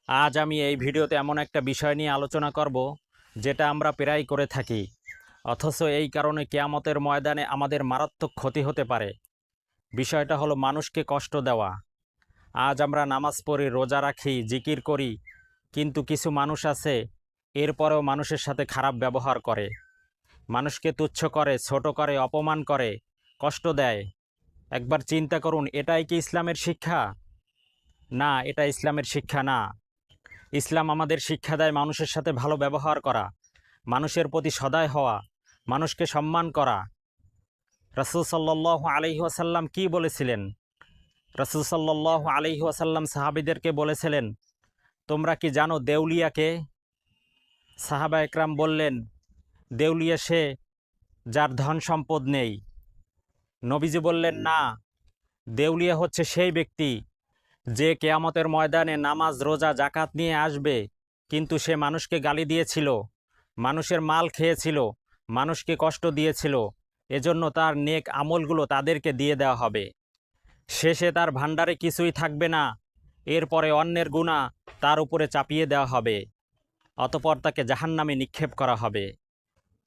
আজ আমি এই ভিডিওতে এমন একটা বিষয় নিয়ে আলোচনা করব যেটা আমরা প্রায়ই করে থাকি, অথচ এই কারণে কিয়ামতের ময়দানে আমাদের মারাত্মক ক্ষতি হতে পারে। বিষয়টা হলো মানুষকে কষ্ট দেওয়া। আজ আমরা নামাজ পড়ি, রোজা রাখি, জিকির করি, কিন্তু কিছু মানুষ আছে এরপরেও মানুষের সাথে খারাপ ব্যবহার করে, মানুষকে তুচ্ছ করে, ছোট করে, অপমান করে, কষ্ট দেয়। একবার চিন্তা করুন, এটাই কি ইসলামের শিক্ষা? না, এটা ইসলামের শিক্ষা না। ইসলাম আমাদের শিক্ষা দেয় মানুষের সাথে ভালো ব্যবহার করা, মানুষের প্রতি সদয় হওয়া, মানুষকে সম্মান করা। রাসূল সাল্লাল্লাহু আলাইহি ওয়াসাল্লাম কি বলেছিলেন? রাসূল সাল্লাল্লাহু আলাইহি ওয়াসাল্লাম সাহাবীদেরকে বলেছিলেন, তোমরা কি জানো দেউলিয়া কে? সাহাবা একরাম বললেন, দেউলিয়া সে যার ধন সম্পদ নেই। নবীজি বললেন, না, দেউলিয়া হচ্ছে সেই ব্যক্তি যে কিয়ামতের ময়দানে নামাজ, রোজা, যাকাত নিয়ে আসবে, কিন্তু সে মানুষকে গালি দিয়েছিল, মানুষের মাল খেয়েছিল, মানুষকে কষ্ট দিয়েছিল। এজন্য তার নেক আমলগুলো তাদেরকে দিয়ে দেওয়া হবে। শেষে তার ভাণ্ডারে কিছুই থাকবে না, এরপরে অন্যের গুনাহ তার উপরে চাপিয়ে দেওয়া হবে, অতঃপর তাকে জাহান্নামে নিক্ষেপ করা হবে।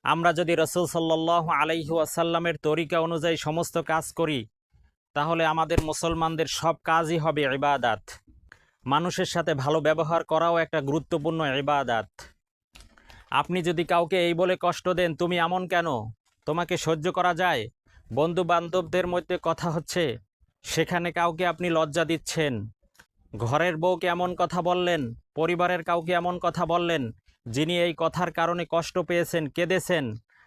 আমরা যদি রাসূল সাল্লাল্লাহু আলাইহি ওয়াসাল্লামের তরিকা অনুযায়ী সমস্ত কাজ করি, তাহলে আমাদের মুসলমানদের সব কাজই হবে ইবাদাত। মানুষের সাথে ভালো ব্যবহার করাও একটা গুরুত্বপূর্ণ ইবাদাত। আপনি যদি কাউকে এই বলে কষ্ট দেন, তুমি এমন কেন, তোমাকে সহ্য করা যায়, বন্ধু বান্ধবদের মধ্যে কথা হচ্ছে, সেখানে কাউকে আপনি লজ্জা দিচ্ছেন, ঘরের বউকে এমন কথা বললেন, পরিবারের কাউকে এমন কথা বললেন, যিনি এই কথার কারণে কষ্ট পেয়েছেন, কেঁদেছেন,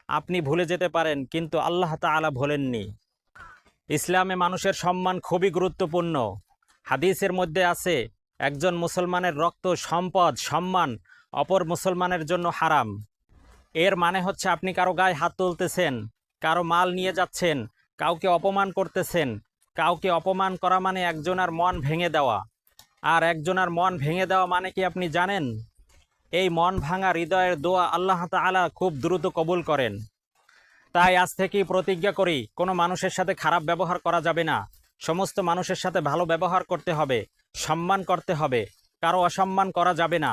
আপনি ভুলে যেতে পারেন, কিন্তু আল্লাহ তাআলা ভোলেননি। ইসলামে মানুষের সম্মান খুবই গুরুত্বপূর্ণ। হাদিসের মধ্যে আছে, একজন মুসলমানের রক্ত, সম্পদ, সম্মান অপর মুসলমানের জন্য হারাম। এর মানে হচ্ছে আপনি কারো গায়ে হাত তুলতেছেন, কারো মাল নিয়ে যাচ্ছেন, কাউকে অপমান করতেছেন। কাউকে অপমান করা মানে একজনের মন ভেঙে দেওয়া। আর একজনের মন ভেঙে দেওয়া মানে কি আপনি জানেন? এই মন ভাঙা হৃদয়ের দোয়া আল্লাহ তাআলা খুব দ্রুত কবুল করেন। তাই আজ থেকেই প্রতিজ্ঞা করি, কোনো মানুষের সাথে খারাপ ব্যবহার করা যাবে না। সমস্ত মানুষের সাথে ভালো ব্যবহার করতে হবে, সম্মান করতে হবে, কারো অসম্মান করা যাবে না।